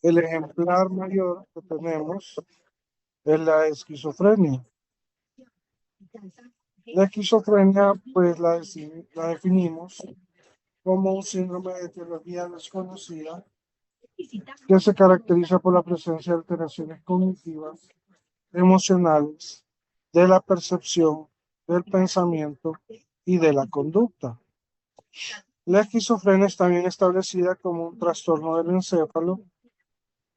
El ejemplar mayor que tenemos es la esquizofrenia. La esquizofrenia, pues la definimos como un síndrome de etiología desconocida que se caracteriza por la presencia de alteraciones cognitivas, emocionales, de la percepción, del pensamiento y de la conducta. La esquizofrenia está bien establecida como un trastorno del encéfalo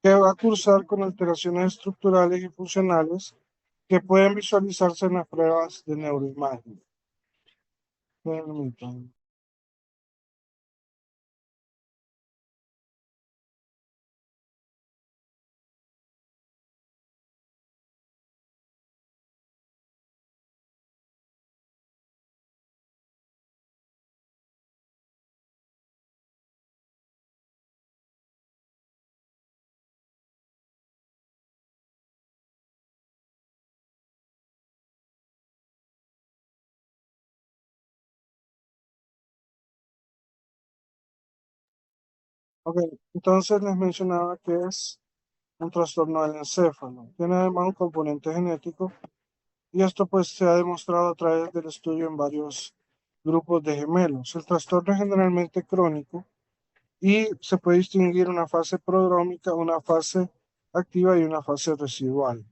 que va a cursar con alteraciones estructurales y funcionales que pueden visualizarse en las pruebas de neuroimagen. Permítanme. Ok, entonces les mencionaba que es un trastorno del encéfalo. Tiene además un componente genético y esto pues se ha demostrado a través del estudio en varios grupos de gemelos. El trastorno es generalmente crónico y se puede distinguir una fase prodrómica, una fase activa y una fase residual.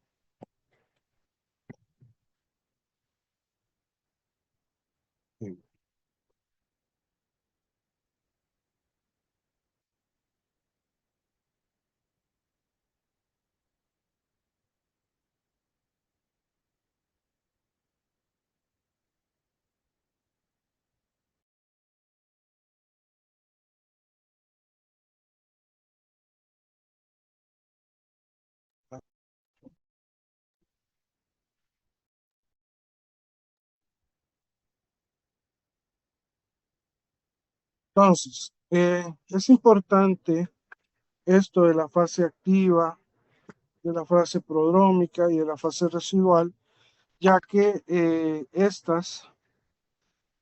Entonces, es importante esto de la fase activa, de la fase prodrómica y de la fase residual, ya que estas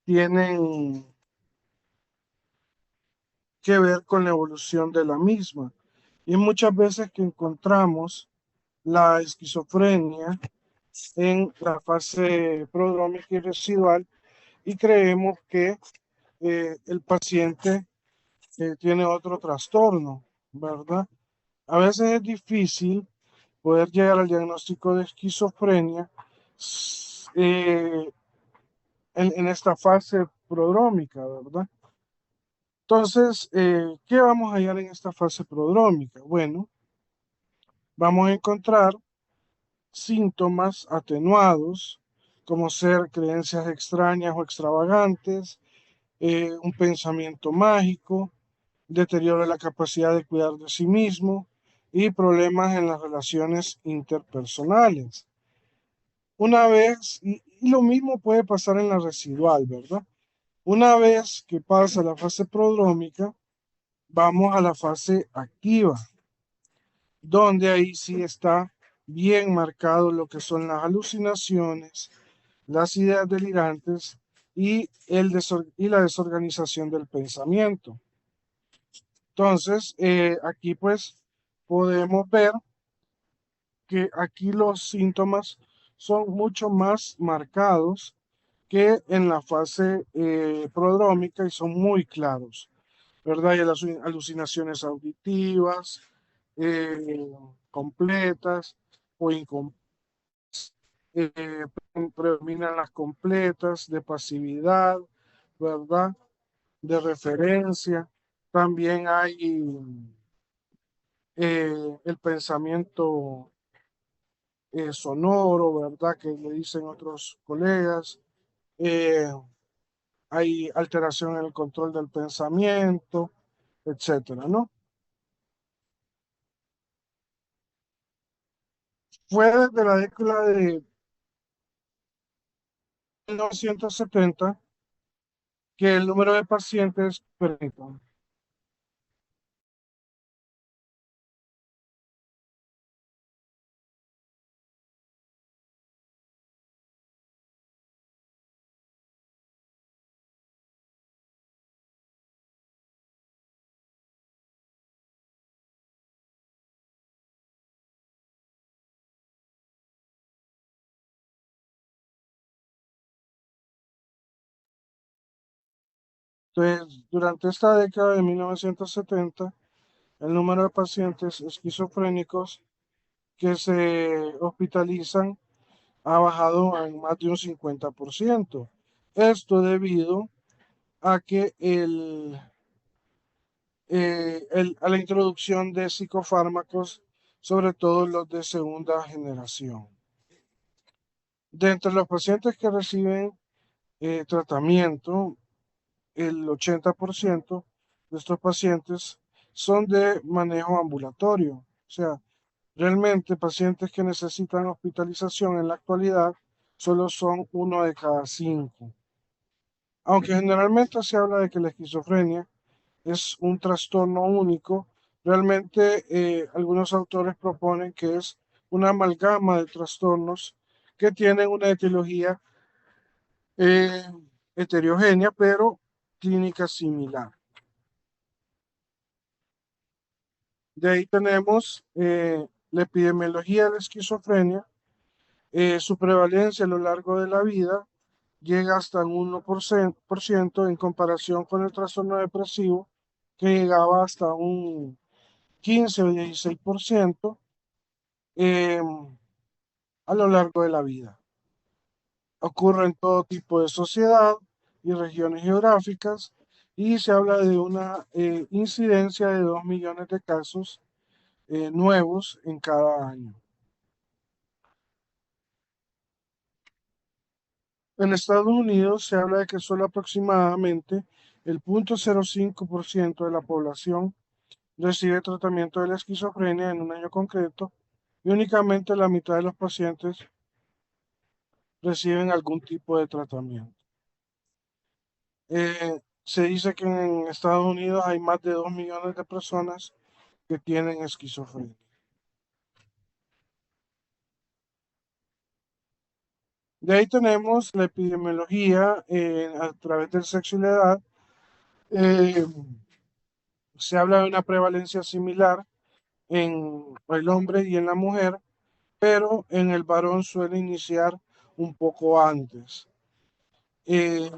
tienen que ver con la evolución de la misma. Y muchas veces que encontramos la esquizofrenia en la fase prodrómica y residual y creemos que el paciente tiene otro trastorno, ¿verdad? A veces es difícil poder llegar al diagnóstico de esquizofrenia eh, en esta fase prodrómica, ¿verdad? Entonces, ¿qué vamos a hallar en esta fase prodrómica? Bueno, vamos a encontrar síntomas atenuados, como ser creencias extrañas o extravagantes, un pensamiento mágico, deterioro de la capacidad de cuidar de sí mismo y problemas en las relaciones interpersonales. Una vez, y lo mismo puede pasar en la residual, ¿verdad? Una vez que pasa la fase prodrómica, vamos a la fase activa, donde ahí sí está bien marcado lo que son las alucinaciones, las ideas delirantes y, y la desorganización del pensamiento. Entonces, aquí pues podemos ver que aquí los síntomas son mucho más marcados que en la fase prodrómica y son muy claros, ¿verdad? Hay las alucinaciones auditivas, eh, completas o incompletas, predominan las completas de pasividad, ¿verdad? De referencia. También hay el pensamiento sonoro, ¿verdad? Que le dicen otros colegas. Eh, Hay alteración en el control del pensamiento, etcétera, ¿no? Fue desde la década de 1970 que el número de pacientes, permítanme, Entonces, durante esta década de 1970, el número de pacientes esquizofrénicos que se hospitalizan ha bajado en más de un 50%. Esto debido a que a la introducción de psicofármacos, sobre todo los de segunda generación. De entre los pacientes que reciben tratamiento, el 80% de estos pacientes son de manejo ambulatorio. O sea, realmente pacientes que necesitan hospitalización en la actualidad solo son uno de cada cinco. Aunque generalmente se habla de que la esquizofrenia es un trastorno único, realmente algunos autores proponen que es una amalgama de trastornos que tienen una etiología eh, heterogénea, pero clínica similar. De ahí tenemos la epidemiología de la esquizofrenia. Su prevalencia a lo largo de la vida llega hasta un 1% en comparación con el trastorno depresivo, que llegaba hasta un 15 o 16% eh, a lo largo de la vida. Ocurre en todo tipo de sociedad y regiones geográficas y se habla de una incidencia de 2 millones de casos nuevos en cada año. En Estados Unidos se habla de que solo aproximadamente el 0.05% de la población recibe tratamiento de la esquizofrenia en un año concreto y únicamente la mitad de los pacientes reciben algún tipo de tratamiento. Se dice que en Estados Unidos hay más de 2 millones de personas que tienen esquizofrenia. De ahí tenemos la epidemiología a través del sexo y la edad. Eh, Se habla de una prevalencia similar en el hombre y en la mujer, pero en el varón suele iniciar un poco antes. Eh,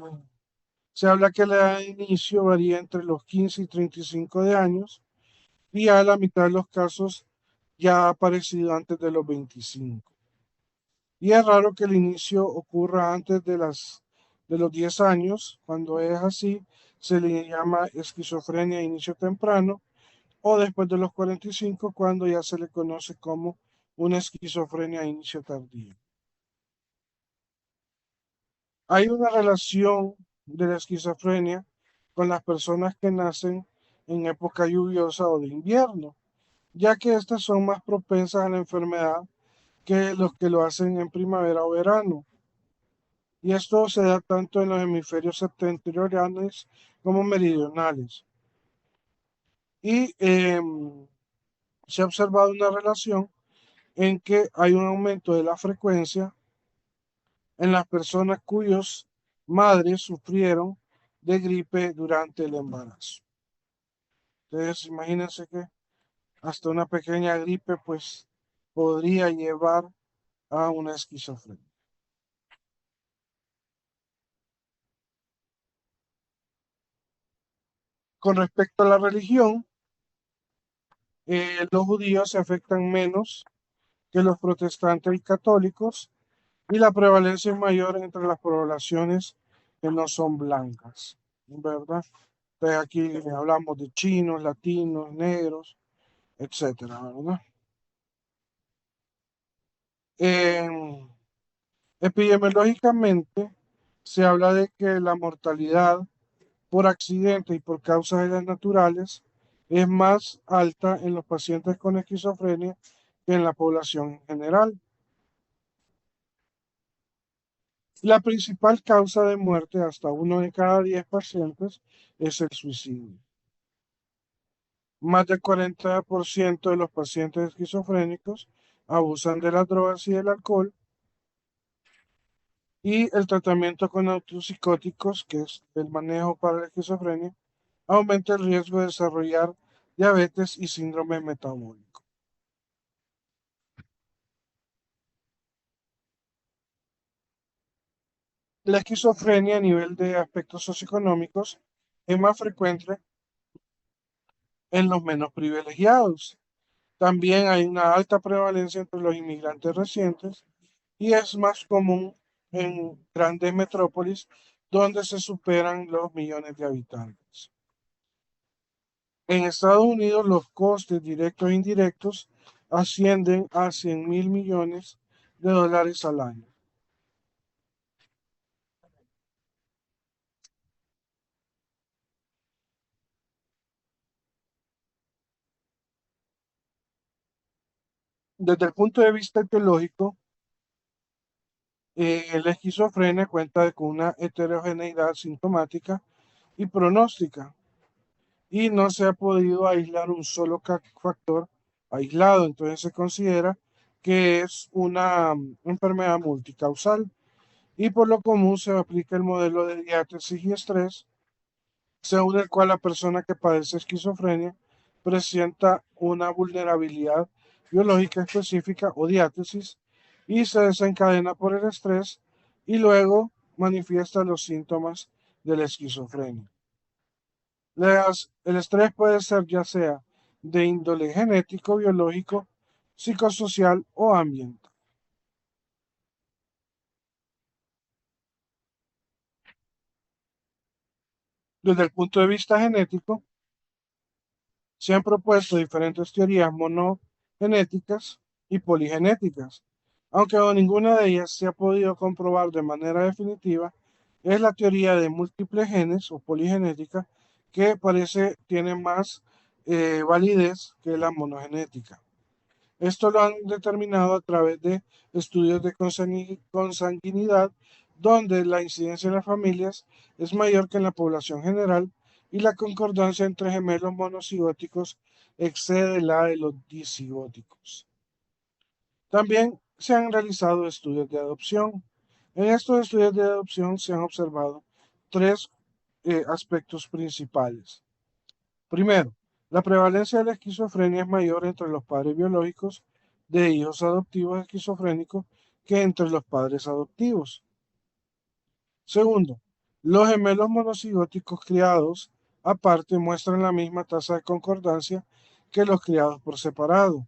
Se habla que la edad de inicio varía entre los 15 y 35 de años y a la mitad de los casos ya ha aparecido antes de los 25. Y es raro que el inicio ocurra antes de los 10 años. Cuando es así, se le llama esquizofrenia de inicio temprano, o después de los 45, cuando ya se le conoce como una esquizofrenia de inicio tardío. Hay una relación de la esquizofrenia con las personas que nacen en época lluviosa o de invierno, ya que estas son más propensas a la enfermedad que los que lo hacen en primavera o verano. Y esto se da tanto en los hemisferios septentrionales como meridionales. Y se ha observado una relación en que hay un aumento de la frecuencia en las personas cuyos madres sufrieron de gripe durante el embarazo. Entonces, imagínense que hasta una pequeña gripe pues podría llevar a una esquizofrenia. Con respecto a la religión, los judíos se afectan menos que los protestantes y católicos y la prevalencia es mayor entre las poblaciones que no son blancas, ¿verdad? Entonces aquí hablamos de chinos, latinos, negros, etcétera, ¿verdad? Eh, Epidemiológicamente se habla de que la mortalidad por accidente y por causas naturales es más alta en los pacientes con esquizofrenia que en la población en general. La principal causa de muerte, hasta uno de cada 10 pacientes, es el suicidio. Más del 40% de los pacientes esquizofrénicos abusan de las drogas y del alcohol, y el tratamiento con antipsicóticos, que es el manejo para la esquizofrenia, aumenta el riesgo de desarrollar diabetes y síndrome metabólico. La esquizofrenia a nivel de aspectos socioeconómicos es más frecuente en los menos privilegiados. También hay una alta prevalencia entre los inmigrantes recientes y es más común en grandes metrópolis donde se superan los millones de habitantes. En Estados Unidos, los costes directos e indirectos ascienden a 100.000 millones de dólares al año. Desde el punto de vista etiológico, la esquizofrenia cuenta con una heterogeneidad sintomática y pronóstica, y no se ha podido aislar un solo factor aislado, entonces se considera que es una enfermedad multicausal y por lo común se aplica el modelo de diátesis y estrés, según el cual la persona que padece esquizofrenia presenta una vulnerabilidad biológica específica o diátesis y se desencadena por el estrés y luego manifiesta los síntomas de la esquizofrenia. El estrés puede ser ya sea de índole genético, biológico, psicosocial o ambiental. Desde el punto de vista genético, se han propuesto diferentes teorías monogenéticas y poligenéticas, aunque ninguna de ellas se ha podido comprobar de manera definitiva. Es la teoría de múltiples genes o poligenética que parece tiene más validez que la monogenética. Esto lo han determinado a través de estudios de consanguinidad, donde la incidencia en las familias es mayor que en la población general y la concordancia entre gemelos monocigóticos excede la de los disigóticos. También se han realizado estudios de adopción. En estos estudios de adopción se han observado tres aspectos principales. Primero, la prevalencia de la esquizofrenia es mayor entre los padres biológicos de hijos adoptivos esquizofrénicos que entre los padres adoptivos. Segundo, los gemelos monocigóticos criados aparte muestran la misma tasa de concordancia que los criados por separado.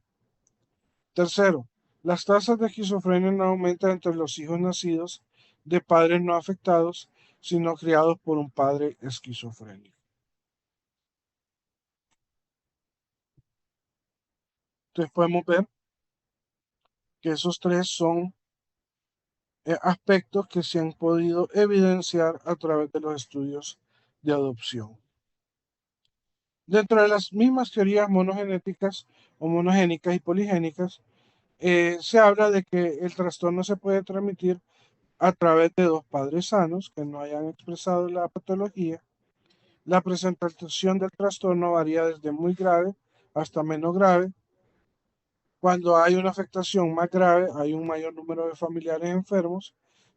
Tercero, las tasas de esquizofrenia no aumentan entre los hijos nacidos de padres no afectados, sino criados por un padre esquizofrénico. Entonces podemos ver que esos tres son aspectos que se han podido evidenciar a través de los estudios de adopción. Dentro de las mismas teorías monogenéticas o monogénicas y poligénicas, se habla de que el trastorno se puede transmitir a través de dos padres sanos que no hayan expresado la patología. La presentación del trastorno varía desde muy grave hasta menos grave. Cuando hay una afectación más grave, hay un mayor número de familiares enfermos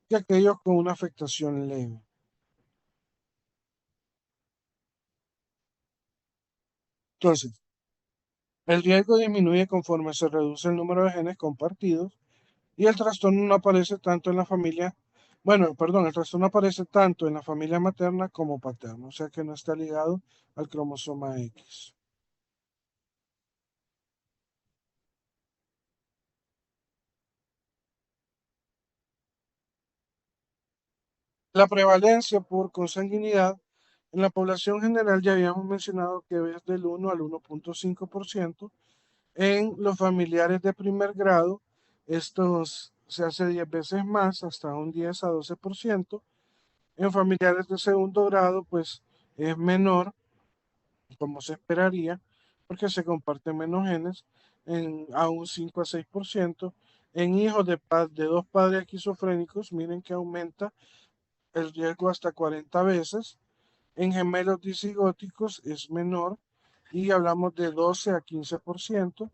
que aquellos con una afectación leve. Entonces, el riesgo disminuye conforme se reduce el número de genes compartidos y el trastorno no aparece tanto en la familia, bueno, perdón, el trastorno aparece tanto en la familia materna como paterna, o sea que no está ligado al cromosoma X. La prevalencia por consanguinidad en la población general ya habíamos mencionado que es del 1 al 1,5%. En los familiares de primer grado, esto se hace 10 veces más, hasta un 10 a 12%. En familiares de segundo grado, pues es menor, como se esperaría, porque se comparten menos genes, a un 5 a 6%. En hijos de dos padres esquizofrénicos, miren que aumenta el riesgo hasta 40 veces. En gemelos disigóticos es menor y hablamos de 12 a 15%.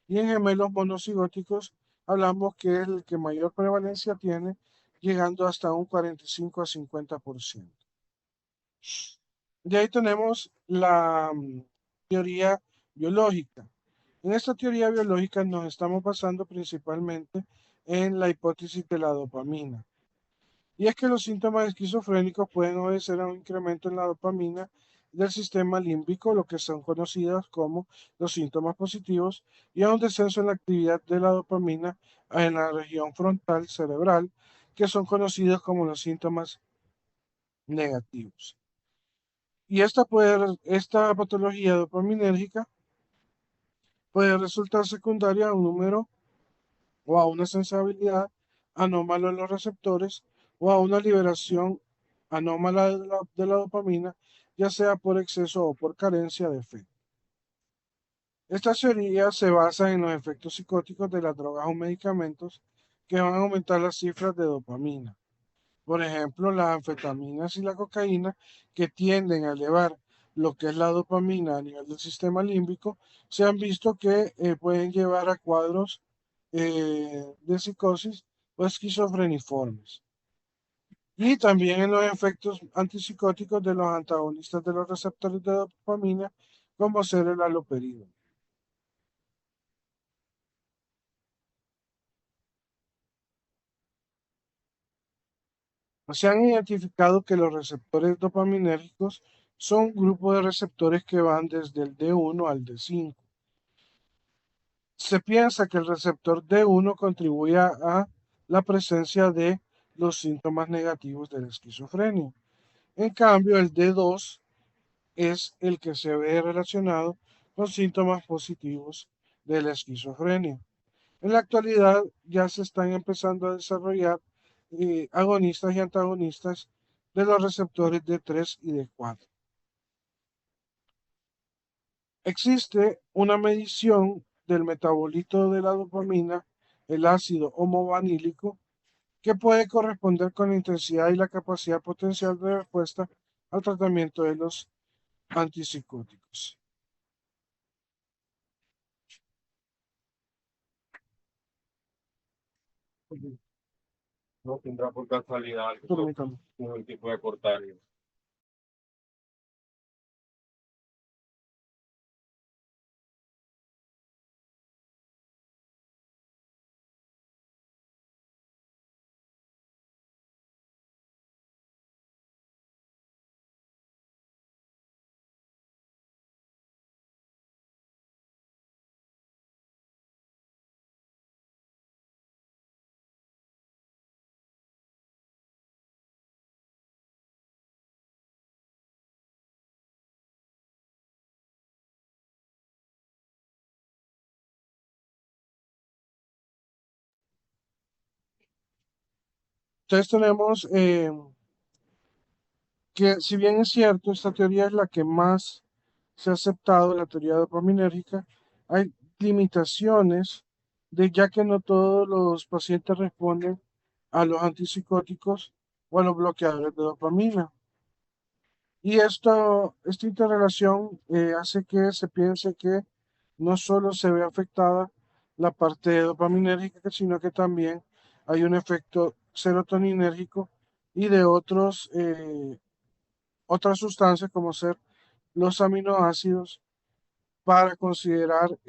Y en gemelos monocigóticos hablamos que es el que mayor prevalencia tiene, llegando hasta un 45 a 50%. De ahí tenemos la teoría biológica. En esta teoría biológica nos estamos basando principalmente en la hipótesis de la dopamina. Y es que los síntomas esquizofrénicos pueden obedecer a un incremento en la dopamina del sistema límbico, lo que son conocidas como los síntomas positivos, y a un descenso en la actividad de la dopamina en la región frontal cerebral, que son conocidos como los síntomas negativos. Y esta patología dopaminérgica puede resultar secundaria a un número o a una sensibilidad anómala en los receptores o a una liberación anómala de la dopamina, ya sea por exceso o por carencia de efecto. Esta teoría se basa en los efectos psicóticos de las drogas o medicamentos que van a aumentar las cifras de dopamina. Por ejemplo, las anfetaminas y la cocaína, que tienden a elevar lo que es la dopamina a nivel del sistema límbico, se han visto que pueden llevar a cuadros de psicosis o esquizofreniformes. Y también en los efectos antipsicóticos de los antagonistas de los receptores de dopamina, como ser el haloperidol. Se han identificado que los receptores dopaminérgicos son un grupo de receptores que van desde el D1 al D5. Se piensa que el receptor D1 contribuye a la presencia de los síntomas negativos de la esquizofrenia. En cambio, el D2 es el que se ve relacionado con síntomas positivos de la esquizofrenia. En la actualidad ya se están empezando a desarrollar agonistas y antagonistas de los receptores D3 y D4. Existe una medición del metabolito de la dopamina, el ácido homovanílico, que puede corresponder con la intensidad y la capacidad potencial de respuesta al tratamiento de los antipsicóticos. No tendrá por casualidad algo Permítame. con el tipo de cortario. Entonces tenemos que, si bien es cierto, esta teoría es la que más se ha aceptado, la teoría dopaminérgica, hay limitaciones ya que no todos los pacientes responden a los antipsicóticos o a los bloqueadores de dopamina. Y esta interrelación hace que se piense que no solo se ve afectada la parte dopaminérgica, sino que también hay un efecto serotoninérgico y de otras sustancias como ser los aminoácidos para considerar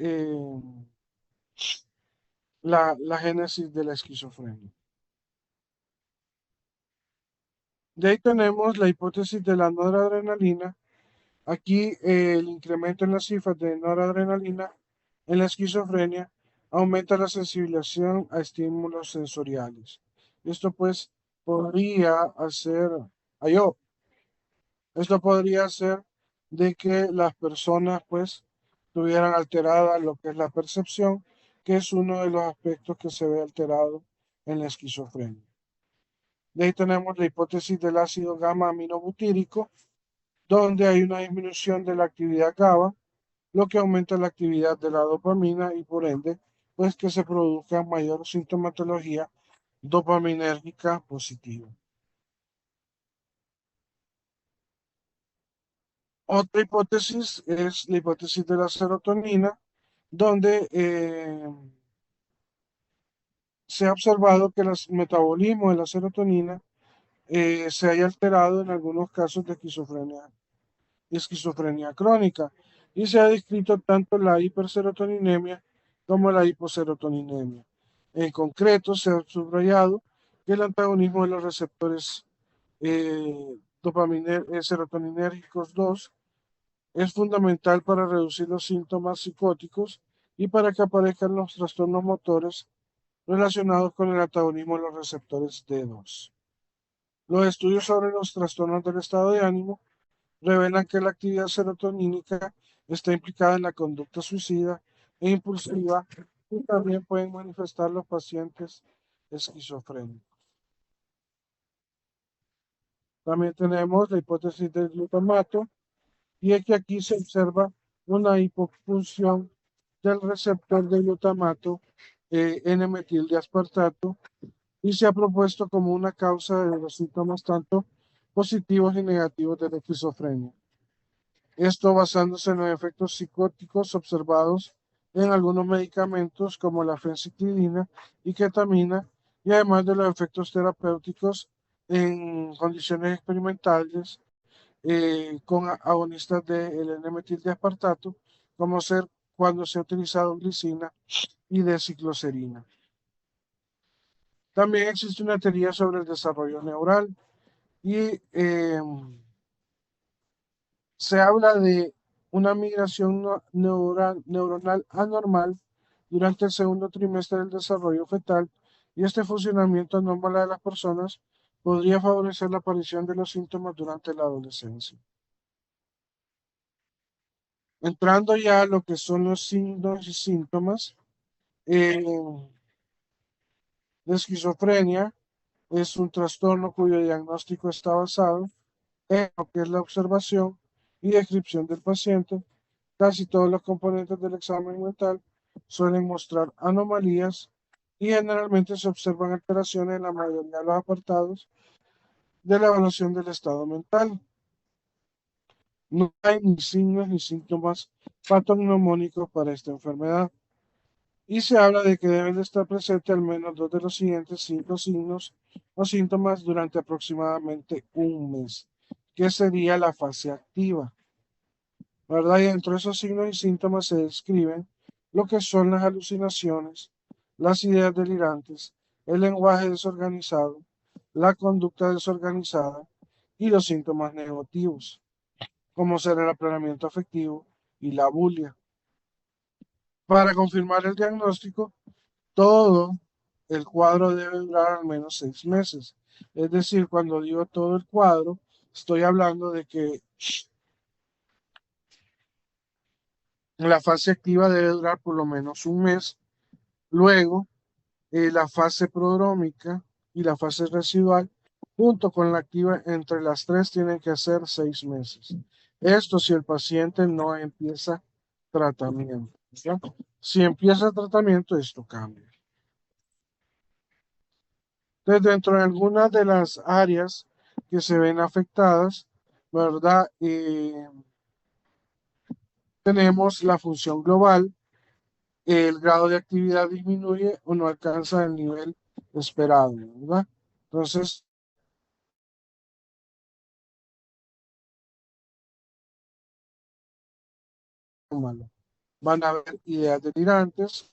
la génesis de la esquizofrenia. De ahí tenemos la hipótesis de la noradrenalina. Aquí el incremento en las cifras de noradrenalina en la esquizofrenia aumenta la sensibilización a estímulos sensoriales. Esto pues podría hacer, esto podría hacer de que las personas pues tuvieran alterada lo que es la percepción, que es uno de los aspectos que se ve alterado en la esquizofrenia. De ahí tenemos la hipótesis del ácido gamma aminobutírico, donde hay una disminución de la actividad GABA, lo que aumenta la actividad de la dopamina y por ende, pues que se produzca mayor sintomatología dopaminérgica positiva. Otra hipótesis es la hipótesis de la serotonina, donde se ha observado que el metabolismo de la serotonina se haya alterado en algunos casos de esquizofrenia crónica y se ha descrito tanto la hiperserotoninemia como la hiposerotoninemia. En concreto, se ha subrayado que el antagonismo de los receptores serotoninérgicos 2 es fundamental para reducir los síntomas psicóticos y para que aparezcan los trastornos motores relacionados con el antagonismo de los receptores D2. Los estudios sobre los trastornos del estado de ánimo revelan que la actividad serotonínica está implicada en la conducta suicida e impulsiva y también pueden manifestar los pacientes esquizofrénicos. También tenemos la hipótesis del glutamato, y es que aquí se observa una hipofunción del receptor de glutamato N-metil de aspartato y se ha propuesto como una causa de los síntomas tanto positivos y negativos de la esquizofrenia. Esto basándose en los efectos psicóticos observados en algunos medicamentos como la fenciclidina y ketamina, y además de los efectos terapéuticos en condiciones experimentales con agonistas del N-metil de aspartato, como ser cuando se ha utilizado glicina y descicloserina. También existe una teoría sobre el desarrollo neural y se habla de una migración neuronal anormal durante el segundo trimestre del desarrollo fetal, y este funcionamiento anómalo de las personas podría favorecer la aparición de los síntomas durante la adolescencia. Entrando ya a lo que son los signos y síntomas, la esquizofrenia es un trastorno cuyo diagnóstico está basado en lo que es la observación y descripción del paciente. Casi todos los componentes del examen mental suelen mostrar anomalías y generalmente se observan alteraciones en la mayoría de los apartados de la evaluación del estado mental. No hay ni signos ni síntomas patognomónicos para esta enfermedad, y se habla de que deben de estar presentes al menos dos de los siguientes 5 signos o síntomas durante aproximadamente un mes, que sería la fase activa, ¿verdad? Y dentro de esos signos y síntomas se describen lo que son las alucinaciones, las ideas delirantes, el lenguaje desorganizado, la conducta desorganizada y los síntomas negativos, como ser el aplanamiento afectivo y la bulia. Para confirmar el diagnóstico, todo el cuadro debe durar al menos 6 meses. Es decir, cuando digo todo el cuadro, estoy hablando de que la fase activa debe durar por lo menos un mes. Luego, la fase prodrómica y la fase residual, junto con la activa, entre las tres tienen que ser 6 meses. Esto si el paciente no empieza tratamiento, ¿verdad? Si empieza tratamiento, esto cambia. Entonces, dentro de algunas de las áreas que se ven afectadas, ¿verdad? Tenemos la función global, el grado de actividad disminuye o no alcanza el nivel esperado, ¿verdad? Entonces, malo. Van a haber ideas delirantes,